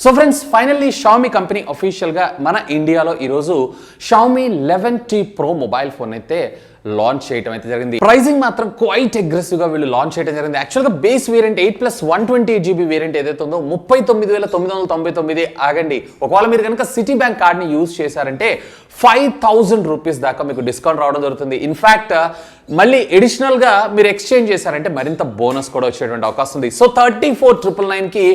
So friends finally Xiaomi company అఫీషియల్గా మన ఇండియాలో ఈరోజు Xiaomi 11T Pro mobile phone అయితే లాంచ్ చేయడం అయితే జరిగింది. ప్రైసింగ్ మాత్రం క్వైట్ అగ్రెసివ్గా వీళ్ళు లాంచ్ చేయడం జరిగింది. యాక్చువల్గా బేస్ వేరియంట్ 8+128GB వేరియంట్ ఏదైతే ఉందో 39,999 ఆగండి. ఒకవేళ మీరు కనుక సిటీ బ్యాంక్ కార్డ్ని యూజ్ చేశారంటే 5,000 రూపీస్ దాకా మీకు డిస్కౌంట్ రావడం జరుగుతుంది. ఇన్ఫ్యాక్ట్ మళ్ళీ అడిషనల్గా మీరు ఎక్స్చేంజ్ చేశారంటే మరింత బోనస్ కూడా వచ్చేటువంటి అవకాశం ఉంది. సో 34,999కి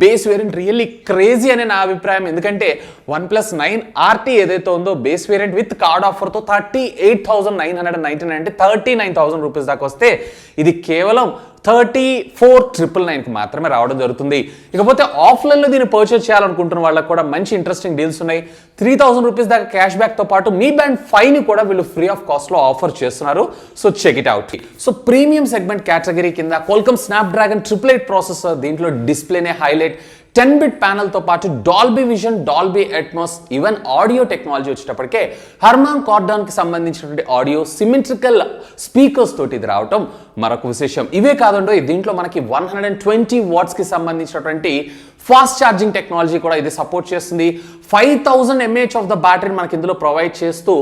బేస్ వేరియంట్ రియల్లీ క్రేజీ అనే నా అభిప్రాయం. ఎందుకంటే 1+9 RT ఏదైతే ఉందో బేస్ వేరియంట్ విత్ కార్డ్ ఆఫర్తో 38,999 అంటే 39,000 రూపీస్ దాకా వస్తే ఇది కేవలం 34,999కి మాత్రమే రావడం జరుగుతుంది. ఇకపోతే ఆఫ్లైన్లో దీన్ని పర్చేస్ చేయాలనుకుంటున్న వాళ్ళకి కూడా మంచి ఇంట్రెస్టింగ్ డీల్స్ ఉన్నాయి. 3,000 రూపీస్ దాకా క్యాష్ బ్యాక్తో పాటు మీ బ్యాండ్ 5ని కూడా వీళ్ళు ఫ్రీ ఆఫ్ కాస్ట్లో ఆఫర్ చేస్తున్నారు. So check it out. So premium segment category కింద Qualcomm Snapdragon 888 ప్రాసెసర్, దీంట్లో డిస్ప్లేనే హైలైట్, 10-bit ప్యానల్తో పాటు Dolby vision, Dolby Atmos, even audio technology వచ్చేటప్పటికే హర్మాన్ కార్డాన్కి సంబంధించినటువంటి ఆడియో సిమెట్రికల్ స్పీకర్స్ తోటి ఇది రావటం మరొక విశేషం. ఇవే కాదండో దీంట్లో మనకి 120 వాట్స్కి సంబంధించినటువంటి ఫాస్ట్ ఛార్జింగ్ టెక్నాలజీ కూడా ఇది సపోర్ట్ చేస్తుంది. 5,000 mAh ఆఫ్ ద బ్యాటరీ మనకి ఇందులో ప్రొవైడ్ చేస్తూ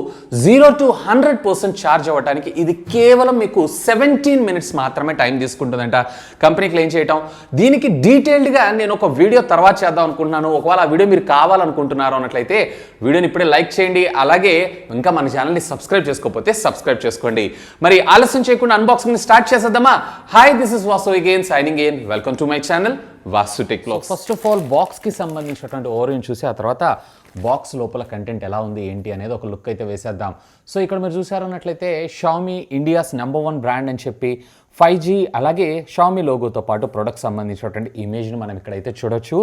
0 to 100% ఛార్జ్ అవ్వడానికి ఇది కేవలం మీకు 17 minutes మాత్రమే టైం తీసుకుంటుందంట కంపెనీ క్లెయిమ్ చేయటం. దీనికి డీటెయిల్డ్గా నేను ఒక వీడియో తర్వాత చేద్దాం అనుకుంటున్నాను. ఒకవేళ ఆ వీడియో మీరు కావాలనుకుంటున్నారు అన్నట్లయితే వీడియోని ఇప్పుడే లైక్ చేయండి. అలాగే ఇంకా మన ఛానల్ని సబ్స్క్రైబ్ చేసుకోకపోతే సబ్స్క్రైబ్ చేసుకోండి. మరి ఆలస్యం చేయకుండా అన్బాక్సింగ్ స్టార్ట్ చేసేద్దామా? Hi, this is Vasu again signing in. Welcome to my channel Vaasutechvlogs. First of all బాక్స్కి సంబంధించినటువంటి ఓవర్వ్యూని చూసి ఆ తర్వాత బాక్స్ లోపల కంటెంట్ ఎలా ఉంది ఏంటి అనేది ఒక లుక్ అయితే వేసేద్దాం. సో ఇక్కడ మీరు చూసారన్నట్లయితే Xiaomi ఇండియాస్ #1 బ్రాండ్ అని చెప్పి 5G అలాగే Xiaomi లోగోతో పాటు ప్రొడక్ట్ సంబంధించినటువంటి ఇమేజ్ని మనం ఇక్కడైతే చూడొచ్చు.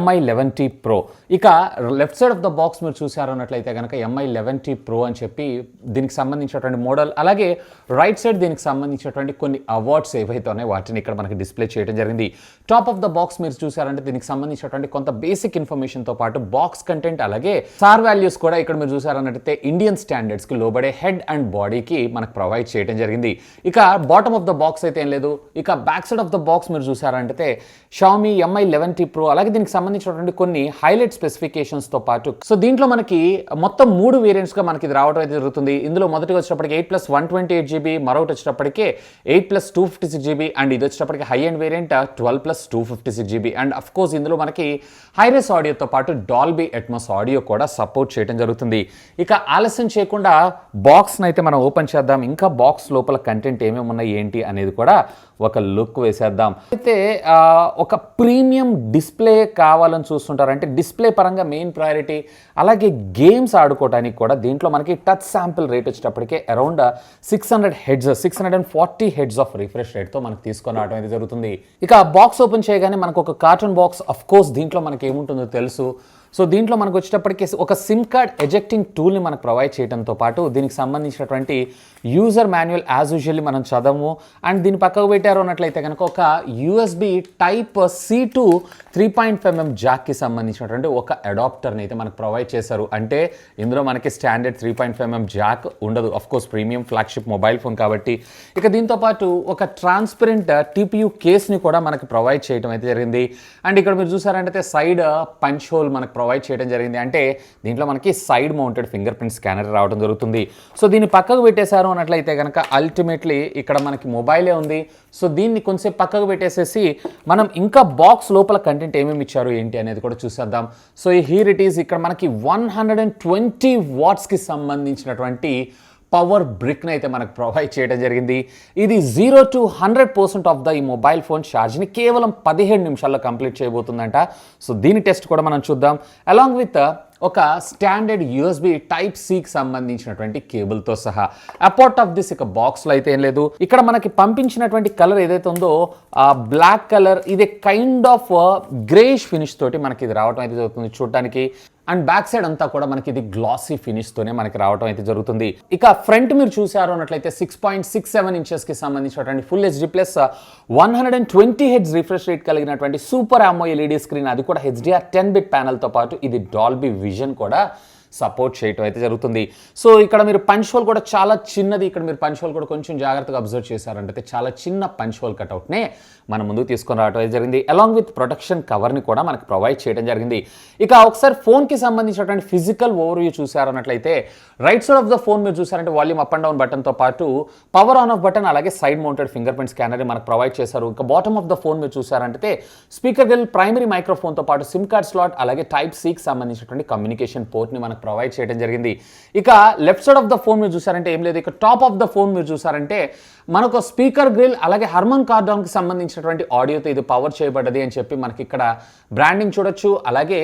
Mi 11T Pro. ఇక left side of the box మీరు చూసారన్నట్లయితే కనుక Mi 11T Pro అని చెప్పి దీనికి సంబంధించినటువంటి మోడల్, అలాగే రైట్ సైడ్ దీనికి సంబంధించినటువంటి కొన్ని అవార్డ్స్ ఏవైతే ఉన్నాయో వాటిని ఇక్కడ మనకి డిస్ప్లే చేయడం జరిగింది. టాప్ ఆఫ్ ద బాక్స్ మీరు చూసారంటే దీనికి సంబంధించినటువంటి కొంత బేసిక్ ఇన్ఫర్మేషన్తో పాటు బాక్స్ కంటెంట్ అలాగే సార్ వాల్యూస్ కూడా ఇక్కడ మీరు చూసారన్నట్లయితే ఇండియన్ స్టాండర్డ్స్కి లోబడే హెడ్ అండ్ బాడీకి మనకు ప్రొవైడ్ చేయడం జరిగింది. ఇక బాటమ్ ఆఫ్ ద బాక్స్ అయితే ఏం లేదు. ఇక back side of the box మీరు చూసారంటే Xiaomi Mi 11T Pro అలాగే దీనికి సంబంధించినటువంటి కొన్ని హైలైట్ స్పెసిఫికేషన్స్తో పాటు సో దీంట్లో మనకి మొత్తం 3 వేరియంట్స్గా మనకి ఇది రావడం అయితే జరుగుతుంది. ఇందులో మొదటిగా వచ్చేటప్పటికి 8+128GB, మరొకటి వచ్చేటప్పటికే 8+256GB అండ్ ఇది వచ్చేటప్పటికి high and variant 12+256GB and of course ఇందులో మనకి హైరెస్ ఆడియోతో పాటు డాల్బీ అట్మాస్ ఆడియో కూడా సపోర్ట్ చేయడం జరుగుతుంది. ఇక ఆలస్యం చేయకుండా బాక్స్ని అయితే మనం ఓపెన్ చేద్దాం. ఇంకా బాక్స్ లోపల కంటెంట్ ఏమేమి ఉన్నాయి ఏంటి అనేది కూడా ఒక లుక్ వేసేద్దాం. అయితే ఒక ప్రీమియం డిస్ప్లే కావాలని చూస్తుంటారంటే డిస్ప్లే పరంగా మెయిన్ ప్రయారిటీ, అలాగే గేమ్స్ ఆడుకోవడానికి కూడా దీంట్లో మనకి టచ్ శాంపిల్ రేట్ వచ్చేటప్పటికే అరౌండ్ 640 హెడ్స్ ఆఫ్ రిఫ్రెష్ రేట్తో మనకు తీసుకొని రావడం అయితే జరుగుతుంది. ఇక బాక్స్ ఓపెన్ చేయగానే మనకు ఒక కార్టూన్ బాక్స్, అఫ్ కోర్స్ దీంట్లో మనకి ఏముంటుందో తెలుసు. సో దీంట్లో మనకు వచ్చేటప్పటికి ఒక సిమ్ కార్డ్ ఎజెక్టింగ్ టూల్ని మనకు ప్రొవైడ్ చేయడంతో పాటు దీనికి సంబంధించినటువంటి యూజర్ మాన్యువల్ యాజ్ యూజువల్లీ మనం చదవము అండ్ దీని పక్కకు పెట్టారు అన్నట్లయితే కనుక ఒక USB Type-C to 3.5mm జాక్కి సంబంధించినటువంటి ఒక అడాప్టర్ని అయితే మనకు ప్రొవైడ్ చేశారు. అంటే ఇందులో మనకి స్టాండర్డ్ 3.5mm జాక్ ఉండదు, of course premium flagship mobile phone కాబట్టి. ఇక దీంతో పాటు ఒక ట్రాన్స్పరెంట్ TPU కేస్ని కూడా మనకి ప్రొవైడ్ చేయడం అయితే జరిగింది. అండ్ ఇక్కడ మీరు చూసారంటే సైడ్ పంచ్ హోల్ మనకు ప్రొవైడ్ చేయడం జరిగింది. అంటే దీంట్లో మనకి side mounted finger print scanner రావడం జరుగుతుంది. సో దీన్ని పక్కకు పెట్టేశారు అన్నట్లయితే కనుక అల్టిమేట్లీ ఇక్కడ మనకి మొబైలే ఉంది. సో దీన్ని కొంచెం పక్కకు పెట్టేసేసి మనం ఇంకా బాక్స్ లోపల కంటెంట్ ఏమేమి ఇచ్చారు ఏంటి అనేది కూడా చూసేద్దాం. So here it is. ఇక్కడ మనకి 120 వాట్స్కి సంబంధించినటువంటి పవర్ బ్రిక్ని అయితే మనకు ప్రొవైడ్ చేయడం జరిగింది. ఇది 0 to 100% ఆఫ్ ద ఈ మొబైల్ ఫోన్ ఛార్జ్ని కేవలం 17 నిమిషాల్లో కంప్లీట్ చేయబోతుందంట. సో దీని టెస్ట్ కూడా మనం చూద్దాం. అలాంగ్ విత్ ఒక స్టాండర్డ్ USB Type-Cకి సంబంధించినటువంటి కేబుల్తో సహా. అపార్ట్ ఆఫ్ దిస్ ఇక బాక్స్లో అయితే ఏం లేదు. ఇక్కడ మనకి పంపించినటువంటి కలర్ ఏదైతే ఉందో బ్లాక్ కలర్, ఇది కైండ్ ఆఫ్ గ్రేష్ ఫినిష్ తోటి మనకి ఇది రావడం అయితే జరుగుతుంది చూడటానికి. అండ్ బ్యాక్ సైడ్ అంతా కూడా మనకి ఇది గ్లాసీ ఫినిష్తోనే మనకి రావడం అయితే జరుగుతుంది. ఇక ఫ్రంట్ మీరు చూసారు అన్నట్లయితే 6.67 ఇంచెస్కి సంబంధించినటువంటి full HD plus 120 heads refresh rate కలిగినటువంటి సూపర్ AMOLED LED స్క్రీన్, అది కూడా HDR 10-bit ప్యానల్తో పాటు ఇది డాల్బీ విజన్ కూడా సపోర్ట్ చేయటం అయితే జరుగుతుంది. సో ఇక్కడ మీరు పంచ్ హోల్ కూడా చాలా చిన్నది, ఇక్కడ మీరు పంచ్ హోల్ కూడా కొంచెం జాగ్రత్తగా అబ్జర్వ్ చేశారంటే చాలా చిన్న పంచ్ హోల్ కట్అవుట్నే మన ముందుకు తీసుకొని రావడం అయితే జరిగింది. అలాంగ్ విత్ ప్రొటెక్షన్ కవర్ని కూడా మనకు ప్రొవైడ్ చేయడం జరిగింది. ఇక ఒకసారి ఫోన్కి సంబంధించినటువంటి ఫిజికల్ ఓవర్వ్యూ చూసారన్నట్లయితే right side of the phone మీరు చూసారంటే వాల్యూమ్ అప్ అండ్ డౌన్ బటన్తో పాటు పవర్ ఆన్ ఆఫ్ బటన్ అలాగే సైడ్ మౌంటెడ్ ఫింగర్ ప్రింట్ స్కానర్ని మనకు ప్రొవైడ్ చేశారు. ఇక బాటమ్ ఆఫ్ ద ఫోన్ మీరు చూసారంటే స్పీకర్ గ్రిల్, ప్రైమరీ మైక్రోఫోన్తో పాటు సిమ్ కార్డ్ స్లాట్ అలాగే టైప్ సికి సంబంధించినటువంటి కమ్యూనికేషన్ పోర్ట్ని మనకు ప్రొవైడ్ చేయడం జరిగింది. ఇక left side of the phone మీరు చూసారంటే ఏం లేదు. ఇక టాప్ ఆఫ్ ద ఫోన్ మీరు చూసారంటే మనకు స్పీకర్ గ్రిల్ అలాగే హర్మన్ కార్డాన్కి సంబంధించినటువంటి ఆడియోతో ఇది పవర్ చేయబడ్డది అని చెప్పి మనకి ఇక్కడ బ్రాండింగ్ చూడొచ్చు. అలాగే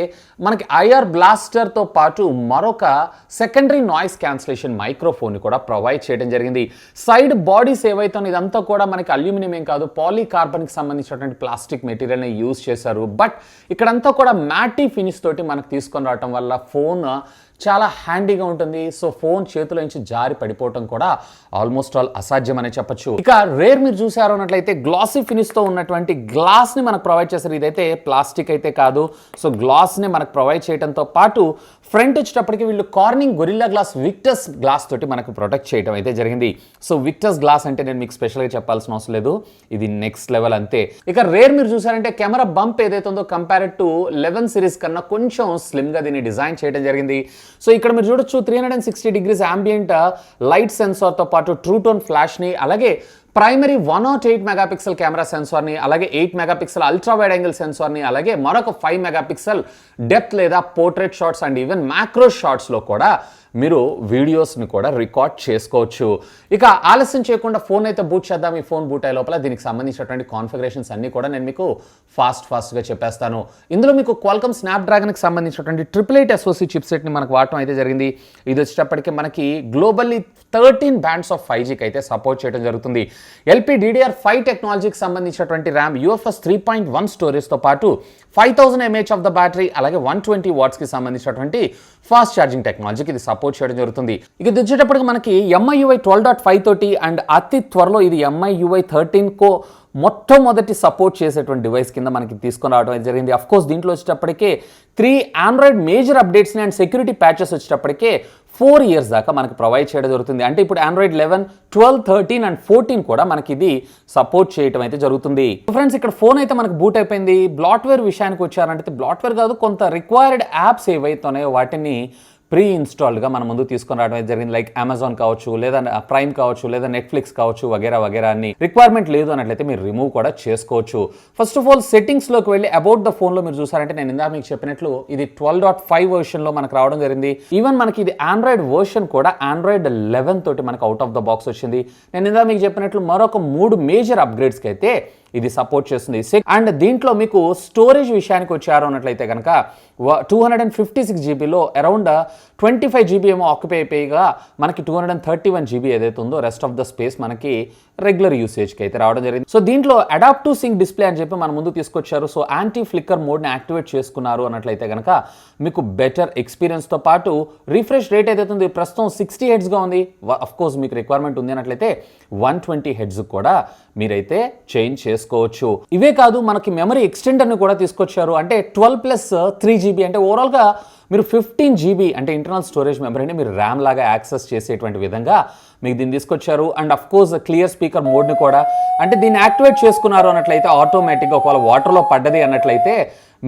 మనకి ఐఆర్ బ్లాస్టర్తో పాటు మరొక సెకండరీ నాయిస్ క్యాన్సిలేషన్ మైక్రోఫోన్ కూడా ప్రొవైడ్ చేయడం జరిగింది. సైడ్ బాడీస్ ఏవైతే ఇదంతా కూడా మనకి అల్యూమినియం ఏం కాదు, పాలీకార్బన్కి సంబంధించినటువంటి ప్లాస్టిక్ మెటీరియల్ని యూజ్ చేశారు. బట్ ఇక్కడంతా కూడా మ్యాటీ ఫినిష్ తోటి మనకు తీసుకొని రావటం వల్ల ఫోన్ చాలా హ్యాండీగా ఉంటుంది. సో ఫోన్ చేతిలో నుంచి జారి పడిపోవటం కూడా ఆల్మోస్ట్ ఆల్ అసాధ్యం అనే చెప్పొచ్చు. ఇక రేర్ మీరు చూసారు అన్నట్లయితే గ్లాసీ ఫినిష్తో ఉన్నటువంటి గ్లాస్ని మనకు ప్రొవైడ్ చేశారు. ఇదైతే ప్లాస్టిక్ అయితే కాదు. సో గ్లాస్ని మనకు ప్రొవైడ్ చేయడంతో పాటు ఫ్రంట్ వచ్చేటప్పటికి వీళ్ళు Corning Gorilla Glass Victus glass తోటి మనకు ప్రొటెక్ట్ చేయడం అయితే జరిగింది. సో విక్టస్ గ్లాస్ అంటే నేను మీకు స్పెషల్గా చెప్పాల్సిన అవసరం లేదు, ఇది నెక్స్ట్ లెవెల్ అంతే. ఇక రేర్ మీరు చూసారంటే కెమెరా బంప్ ఏదైతే ఉందో కంపేర్డ్ టు 11 సిరీస్ కన్నా కొంచెం స్లిమ్గా దీన్ని డిజైన్ చేయడం జరిగింది. సో ఇక్కడ మీరు చూడొచ్చు 360 డిగ్రీస్ ambient లైట్ సెన్సార్తో పాటు ట్రూ టోన్ ఫ్లాష్ని అలాగే ప్రైమరీ 108 మెగాపిక్సెల్ కెమెరా సెన్సార్ని అలాగే 8 మెగాపిక్సెల్ అల్ట్రా వైడ్ యాంగిల్ సెన్సార్ని అలాగే మరొక 5 మెగాపిక్సెల్ డెప్త్ లేదా portrait shots and even macro షాట్స్లో కూడా మీరు వీడియోస్ని కూడా రికార్డ్ చేసుకోవచ్చు. ఇక ఆలస్యం చేయకుండా ఫోన్ అయితే బూట్ చేద్దాం. ఈ ఫోన్ బూట్ అయ్యే లోపల దీనికి సంబంధించినటువంటి కాన్ఫిగరేషన్స్ అన్నీ కూడా నేను మీకు ఫాస్ట్గా చెప్పేస్తాను. ఇందులో మీకు క్వాల్కమ్ స్నాప్డ్రాగన్కి సంబంధించినటువంటి 888 SoC చిప్సెట్ని మనకు వాడటం అయితే జరిగింది. ఇది వచ్చేటప్పటికి మనకి గ్లోబల్లీ 13 బ్యాండ్స్ ఆఫ్ 5Gకి అయితే సపోర్ట్ చేయడం జరుగుతుంది. LPDDR5 టెక్నాలజీకి సంబంధించినటువంటి ర్యామ్, UFS 3.1 స్టోరేజ్తో పాటు 5000 mAh ఆఫ్ ద బ్యాటరీ అలాగే 120 వాట్స్కి సంబంధించినటువంటి ఫాస్ట్ ఛార్జింగ్ టెక్నాలజీకి ఇది సపోర్ట్ చేయడం జరుగుతుంది. ఇక ఇది వచ్చేటప్పటికి మనకి MIUI 12.5 తోటి అండ్ అతి త్వరలో ఇది MIUI 13 మొట్టమొదటి సపోర్ట్ చేసేటువంటి డివైస్ కింద మనకి తీసుకొని రావడం అయితే జరిగింది. అఫ్కోర్స్ దీంట్లో వచ్చేటప్పటికే 3 ఆండ్రాయిడ్ మేజర్ అప్డేట్స్ని అండ్ సెక్యూరిటీ ప్యాచెస్ వచ్చేటప్పటికే 4 ఇయర్స్ దాకా మనకి ప్రొవైడ్ చేయడం జరుగుతుంది. అంటే ఇప్పుడు ఆండ్రాయిడ్ 11, 12, 13 అండ్ 14 కూడా మనకి ఇది సపోర్ట్ చేయడం అయితే జరుగుతుంది. ఫ్రెండ్స్ ఇక్కడ ఫోన్ అయితే మనకి బూట్ అయిపోయింది. బ్లాట్వేర్ విషయానికి వచ్చారంటే బ్లాట్వేర్ కాదు, కొంత రిక్వైర్డ్ యాప్స్ ఏవైతే ఉన్నాయో వాటిని ప్రీ ఇన్స్టాల్డ్గా మన ముందు తీసుకొని రావడం అయితే జరిగింది. లైక్ అమెజాన్ కావచ్చు, లేదా ప్రైమ్ కావచ్చు, లేదా నెట్ఫ్లిక్స్ కావచ్చు, వగేరా అన్ని రిక్వైర్మెంట్ లేదు అన్నట్లయితే మీరు రిమూవ్ కూడా చేసుకోవచ్చు. ఫస్ట్ ఆఫ్ ఆల్ సెట్టింగ్స్లోకి వెళ్ళి అబౌట్ ద ఫోన్లో మీరు చూసారంటే నేను ఇందాక మీకు చెప్పినట్లు ఇది 12.5 వర్షన్లో మనకు రావడం జరిగింది. ఈవెన్ మనకి ఇది ఆండ్రాయిడ్ వర్షన్ కూడా ఆండ్రాయిడ్ 11 తోటి మనకు అవుట్ ఆఫ్ ద బాక్స్ వచ్చింది. నేను ఇందాక మీకు చెప్పినట్లు మరొక 3 మేజర్ అప్గ్రేడ్స్కి అయితే ఇది సపోర్ట్ చేస్తుంది. అండ్ దీంట్లో మీకు స్టోరేజ్ విషయానికి వచ్చారు అన్నట్లయితే కనుక 256 జీబీలో అరౌండ్ 25 జీబీ ఏమో ఆక్యుపై అయిపోయిగా మనకి 231 జీబీ ఏదైతే ఉందో రెస్ట్ ఆఫ్ ద స్పేస్ మనకి రెగ్యులర్ యూసేజ్కి అయితే రావడం జరిగింది. సో దీంట్లో అడాప్టివ్ సింక్ డిస్ప్లే అని చెప్పి మన ముందు తీసుకొచ్చారు. సో యాంటీ ఫ్లిక్కర్ మోడ్ని యాక్టివేట్ చేసుకున్నారు అన్నట్లయితే కనుక మీకు బెటర్ ఎక్స్పీరియన్స్తో పాటు రిఫ్రెష్ రేట్ ఏదైతే ఉంది ప్రస్తుతం 60 హెడ్స్గా ఉంది. అఫ్కోర్స్ మీకు రిక్వైర్మెంట్ ఉంది అన్నట్లయితే 120 హెడ్స్ కూడా మీరైతే చేంజ్ చేసుకోవచ్చు. ఇవే కాదు మనకి మెమరీ ఎక్స్టెండర్ని కూడా తీసుకొచ్చారు. అంటే 12+3 జీబీ అంటే ఓవరాల్గా మీరు 15 జీబీ అంటే ఇంటర్నల్ స్టోరేజ్ మెమరీని మీరు ర్యామ్ లాగా యాక్సెస్ చేసేటువంటి విధంగా మీకు దీన్ని తీసుకొచ్చారు. And of course clear speaker మోడ్ని కూడా అంటే దీన్ని యాక్టివేట్ చేసుకున్నారు అన్నట్లయితే ఆటోమేటిక్గా ఒకవేళ వాటర్లో పడ్డది అన్నట్లయితే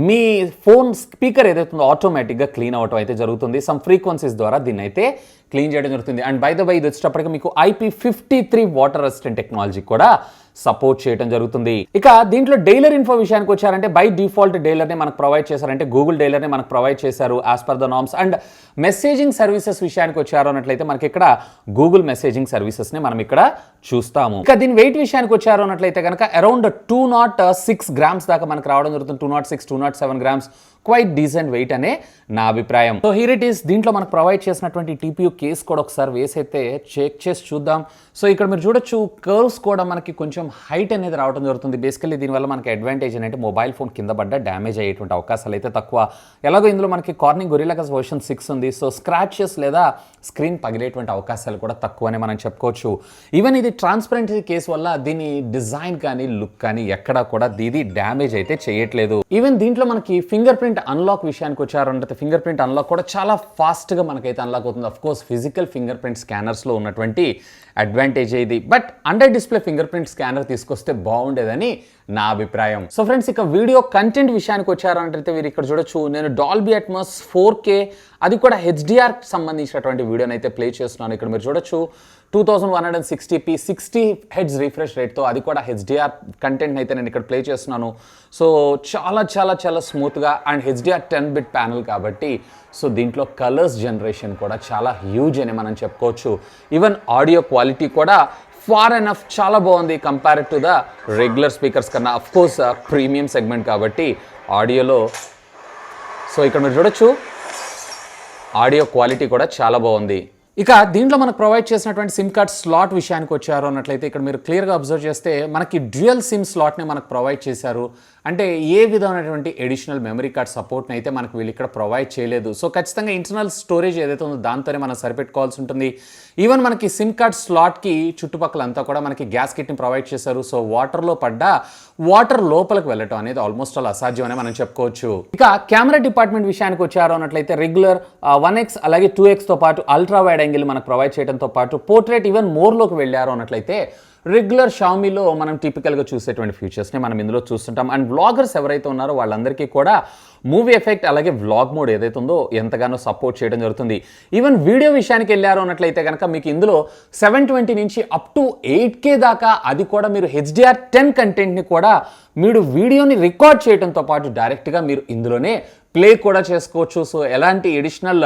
మీ ఫోన్ స్పీకర్ ఏదైతే ఉందో ఆటోమేటిక్గా క్లీన్ అవటం అయితే జరుగుతుంది. సమ్ ఫ్రీక్వెన్సీస్ ద్వారా దీన్ని అయితే క్లీన్ చేయడం జరుగుతుంది. అండ్ బై ద వై ఇది వచ్చేటప్పటికి మీకు IP53 వాటర్ రెసిస్టెంట్ టెక్నాలజీ కూడా సపోర్ట్ చేయడం జరుగుతుంది. ఇక దీంట్లో డైలర్ ఇన్ఫో విషయానికి వచ్చారంటే బై డిఫాల్ట్ డైలర్ని మనకు ప్రొవైడ్ చేశారంటే గూగుల్ డైలర్ని మనకు ప్రొవైడ్ చేశారు as per the norms. And messaging services విషయానికి వచ్చారు అన్నట్లయితే మనకి ఇక్కడ గూగుల్ మెసేజింగ్ సర్వీసెస్ని మనం ఇక్కడ చూస్తాము. ఇక దీని వెయిట్ విషయానికి వచ్చారు అన్నట్లయితే కనుక అరౌండ్ 206 గ్రామ్స్ దాకా మనకు రావడం జరుగుతుంది. 206, 207 గ్రామ్స్ క్వైట్ డీసెంట్ వెయిట్ అనే నా అభిప్రాయం. So here it is. దీంట్లో మనకు ప్రొవైడ్ చేసినటువంటి TPU కేస్ కూడా ఒకసారి వేసి అయితే చెక్ చేసి చూద్దాం. సో ఇక్కడ మీరు చూడొచ్చు కర్వ్స్ కూడా మనకి కొంచెం హైట్ అనేది రావడం జరుగుతుంది. బేసికల్లీ దీనివల్ల మనకి అడ్వాంటేజ్ ఏంటంటే మొబైల్ ఫోన్ కింద పడ్డ డ్యామేజ్ అయ్యేటువంటి అవకాశాలు అయితే తక్కువ. ఎలాగో ఇందులో మనకి కార్నింగ్ గొరిల్లా గ్లాస్ వర్షన్ 6 ఉంది. సో స్క్రాచెస్ లేదా స్క్రీన్ పగిలేటువంటి అవకాశాలు కూడా తక్కువనే మనం చెప్పుకోవచ్చు. ఈవెన్ ఇది ట్రాన్స్పరెన్సీ కేసు వల్ల దీని డిజైన్ కానీ లుక్ కానీ ఎక్కడా కూడా ఇది డ్యామేజ్ అయితే చేయట్లేదు. ఈవెన్ దీంట్లో మనకి ఫింగర్ ప్రింట్ ప్రింట్ అన్లాక్ విషయానికి వచ్చారంటే ఫింగర్ ప్రింట్ అన్లాక్ కూడా చాలా ఫాస్ట్గా మనకైతే అన్లాక్ అవుతుంది. Of course physical finger print స్కానర్స్లో ఉన్నటువంటి అడ్వాంటేజ్ ఇది. But under display finger print scanner తీసుకొస్తే బాగుండేదని నా అభిప్రాయం. సో ఫ్రెండ్స్, ఇక వీడియో కంటెంట్ విషయానికి వచ్చారంటే మీరు ఇక్కడ చూడొచ్చు, నేను డాల్బీ అట్మాస్ 4K అది కూడా HDR సంబంధించినటువంటి వీడియోని అయితే ప్లే చేస్తున్నాను. ఇక్కడ మీరు చూడొచ్చు 2160p 60 Hz రిఫ్రెష్ రేట్తో అది కూడా HDR కంటెంట్ అయితే నేను ఇక్కడ ప్లే చేస్తున్నాను. సో చాలా చాలా చాలా స్మూత్గా అండ్ HDR 10-bit ప్యానల్ కాబట్టి సో దీంట్లో కలర్స్ జనరేషన్ కూడా చాలా హ్యూజ్ అని మనం చెప్పుకోవచ్చు. ఈవెన్ ఆడియో క్వాలిటీ కూడా ఫార్ ఎనఫ్ చాలా బాగుంది compare to the regular speakers కన్నా. అఫ్ కోర్స్ ప్రీమియం సెగ్మెంట్ కాబట్టి ఆడియోలో సో ఇక్కడ మీరు చూడొచ్చు ఆడియో క్వాలిటీ కూడా చాలా బాగుంది. ఇక దీంట్లో మనకు ప్రొవైడ్ చేసినటువంటి సిమ్ కార్డ్ స్లాట్ విషయానికి వచ్చారు అన్నట్లయితే ఇక్కడ మీరు క్లియర్గా అబ్జర్వ్ చేస్తే మనకి డ్యూయల్ సిమ్ స్లాట్ని మనకు ప్రొవైడ్ చేశారు. అంటే ఏ విధమైనటువంటి ఎడిషనల్ మెమరీ కార్డ్ సపోర్ట్ని అయితే మనకు వీళ్ళు ఇక్కడ ప్రొవైడ్ చేయలేదు. సో ఖచ్చితంగా ఇంటర్నల్ స్టోరేజ్ ఏదైతే ఉందో దాంతోనే మనం సరిపెట్టుకోవాల్సి ఉంటుంది. ఈవెన్ మనకి సిమ్ కార్డ్ స్లాట్కి చుట్టుపక్కలంతా కూడా మనకి గ్యాస్ కిట్ని ప్రొవైడ్ చేశారు. సో వాటర్లో పడ్డా వాటర్ లోపలికి వెళ్ళటం అనేది ఆల్మోస్ట్ ఆల్ అసాధ్యం అని మనం చెప్పుకోవచ్చు. ఇక కెమెరా డిపార్ట్మెంట్ విషయానికి వచ్చారు అన్నట్లయితే రెగ్యులర్ 1x అలాగే 2xతో పాటు అల్ట్రా వైడ్ యాంగిల్ మనకు ప్రొవైడ్ చేయడంతో పాటు పోర్ట్రేట్ ఈవెన్ మోర్లోకి వెళ్ళారు అన్నట్లయితే రెగ్యులర్ షామీలో మనం టిపికల్గా చూసేటువంటి ఫీచర్స్ని మనం ఇందులో చూస్తుంటాం. అండ్ వ్లాగర్స్ ఎవరైతే ఉన్నారో వాళ్ళందరికీ కూడా మూవీ ఎఫెక్ట్ అలాగే వ్లాగ్ మోడ్ ఏదైతే ఉందో ఎంతగానో సపోర్ట్ చేయడం జరుగుతుంది. ఈవెన్ వీడియో విషయానికి వెళ్ళారు అన్నట్లయితే కనుక మీకు ఇందులో 720 నుంచి అప్ టు 8K దాకా అది కూడా మీరు HDR 10 కంటెంట్ని కూడా మీరు వీడియోని రికార్డ్ చేయడంతో పాటు డైరెక్ట్గా మీరు ఇందులోనే ప్లే కూడా చేసుకోవచ్చు. సో ఎలాంటి ఎడిషనల్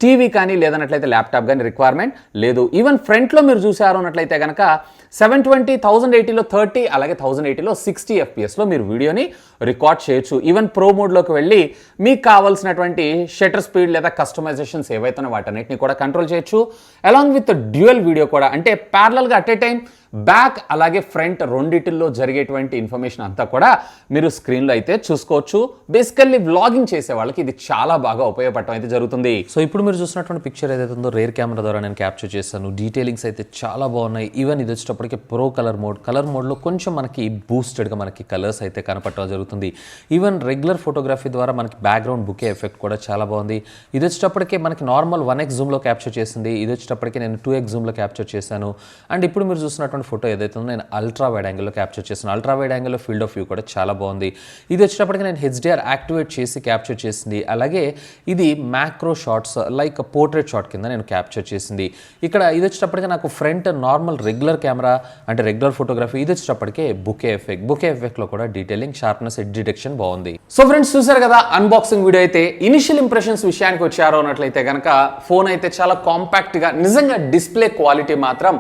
టీవీ కానీ లేదన్నట్లయితే ల్యాప్టాప్ కానీ రిక్వైర్మెంట్ లేదు. ఈవెన్ ఫ్రంట్లో మీరు చూసారు అన్నట్లయితే కనుక 720 1080లో 30 అలాగే 1080లో 60 FPSలో మీరు వీడియోని రికార్డ్ చేయొచ్చు. ఈవెన్ ప్రో మోడ్లోకి వెళ్ళి మీకు కావాల్సినటువంటి షటర్ స్పీడ్ లేదా కస్టమైజేషన్స్ ఏవైతే వాటన్నిటిని కూడా కంట్రోల్ చేయొచ్చు. అలాంగ్ విత్ డ్యూయల్ వీడియో కూడా అంటే ప్యారలల్గా అట్ ఏ టైం బ్యాక్ అలాగే ఫ్రంట్ రెండిటిల్లో జరిగేటువంటి ఇన్ఫర్మేషన్ అంతా కూడా మీరు స్క్రీన్లో అయితే చూసుకోవచ్చు. బేసికల్లీ వ్లాగింగ్ చేసే వాళ్ళకి ఇది చాలా బాగా ఉపయోగపడటం అయితే జరుగుతుంది. సో ఇప్పుడు మీరు చూసినటువంటి పిక్చర్ ఏదైతే ఉందో రేర్ కెమెరా ద్వారా నేను క్యాప్చర్ చేశాను. డీటెయిలింగ్స్ అయితే చాలా బాగున్నాయి. ఈవెన్ ఇది వచ్చేటప్పటికి ప్రో కలర్ మోడ్లో కొంచెం మనకి బూస్టెడ్గా మనకి కలర్స్ అయితే కనపడటం జరుగుతుంది. ఈవెన్ రెగ్యులర్ ఫోటోగ్రఫీ ద్వారా మనకి బ్యాక్గ్రౌండ్ బుకే ఎఫెక్ట్ కూడా చాలా బాగుంది. ఇది వచ్చేటప్పటికే మనకి నార్మల్ 1x జూమ్లో క్యాప్చర్ చేసింది. ఇది వచ్చేటప్పటికి నేను 2x జూమ్లో క్యాప్చర్ చేశాను. అండ్ ఇప్పుడు మీరు చూసినటువంటి ఫోటో ఏదైతే ఉందో నేను అల్ట్రా వైడ్ యాంగిల్లో క్యాప్చర్ చేశాను. అల్ట్రా వైడ్ యాంగిల్లో ఫీల్డ్ ఆఫ్ వ్యూ కూడా చాలా బాగుంది. ఇది వచ్చేటప్పటికి నేను HDR యాక్టివేట్ చేసి క్యాప్చర్ చేసింది. అలాగే ఇది macro shots like portrait shot కింద నేను క్యాప్చర్ చేసింది. ఇక్కడ ఇది వచ్చేటప్పటికి నాకు ఫ్రంట్ నార్మల్ రెగ్యులర్ కెమెరా అంటే రెగ్యులర్ ఫోటోగ్రఫీ, ఇది వచ్చేటప్పటికే బుకే ఎఫెక్ట్లో కూడా డీటెయిలింగ్ షార్ప్నెస్ ఎడ్జ్ డిటెక్షన్ బాగుంది. సో ఫ్రెండ్స్ చూసారు కదా అన్బాక్సింగ్ వీడియో అయితే. ఇనిషియల్ ఇంప్రెషన్స్ విషయానికి వచ్చారో అన్నట్లయితే కనుక ఫోన్ అయితే చాలా కాంపాక్ట్గా నిజంగా డిస్ప్లే క్వాలిటీ మాత్రం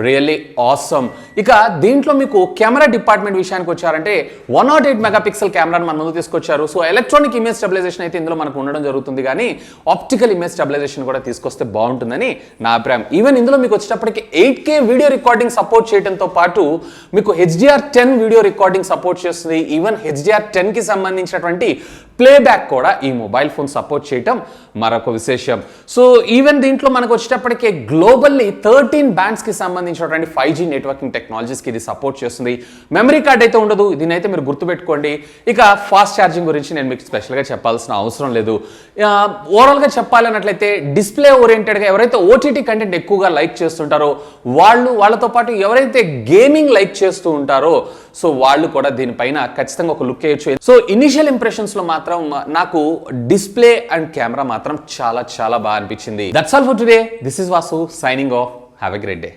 రియల్లీ ఆసమ్. ఇక దీంట్లో మీకు కెమెరా డిపార్ట్మెంట్ విషయానికి వచ్చారంటే 108 మెగాపిక్సెల్ కెమెరాను మన ముందు తీసుకొచ్చారు. సో ఎలక్ట్రానిక్ ఇమేజ్ స్టెబిలైజేషన్ అయితే ఇందులో మనకు ఉండడం జరుగుతుంది, కానీ ఆప్టికల్ ఇమేజ్ స్టెబిలైజేషన్ కూడా తీసుకొస్తే బాగుంటుందని నా అభిప్రాయం. ఈవెన్ ఇందులో మీకు వచ్చేటప్పటికి 8K వీడియో రికార్డింగ్ సపోర్ట్ చేయడంతో పాటు మీకు HDR 10 వీడియో రికార్డింగ్ సపోర్ట్ చేస్తుంది. ఈవెన్ HDR 10కి సంబంధించినటువంటి ప్లేబ్యాక్ కూడా ఈ మొబైల్ ఫోన్ సపోర్ట్ చేయటం మరొక విశేషం. సో ఈవెన్ దీంట్లో మనకు వచ్చేటప్పటికే గ్లోబల్లీ 13 బ్యాండ్స్కి సంబంధించినటువంటి 5G నెట్వర్కింగ్ టెక్నాలజీస్కి ఇది సపోర్ట్ చేస్తుంది. మెమరీ కార్డ్ అయితే ఉండదు, దీనైతే మీరు గుర్తుపెట్టుకోండి. ఇక ఫాస్ట్ ఛార్జింగ్ గురించి నేను మీకు స్పెషల్గా చెప్పాల్సిన అవసరం లేదు. ఓవరాల్గా చెప్పాలన్నట్లయితే డిస్ప్లే ఓరియంటెడ్గా ఎవరైతే OTT కంటెంట్ ఎక్కువగా లైక్ చేస్తుంటారో వాళ్ళతో పాటు ఎవరైతే గేమింగ్ లైక్ చేస్తూ ఉంటారో సో వాళ్ళు కూడా దీనిపైన ఖచ్చితంగా ఒక లుక్ వేయచ్చు. సో ఇనిషియల్ ఇంప్రెషన్స్లో మాత్రం నాకు డిస్ప్లే అండ్ కెమెరా మాత్రం చాలా చాలా బాగా అనిపించింది. That's all for today. This is Vasu signing off. Have a great day.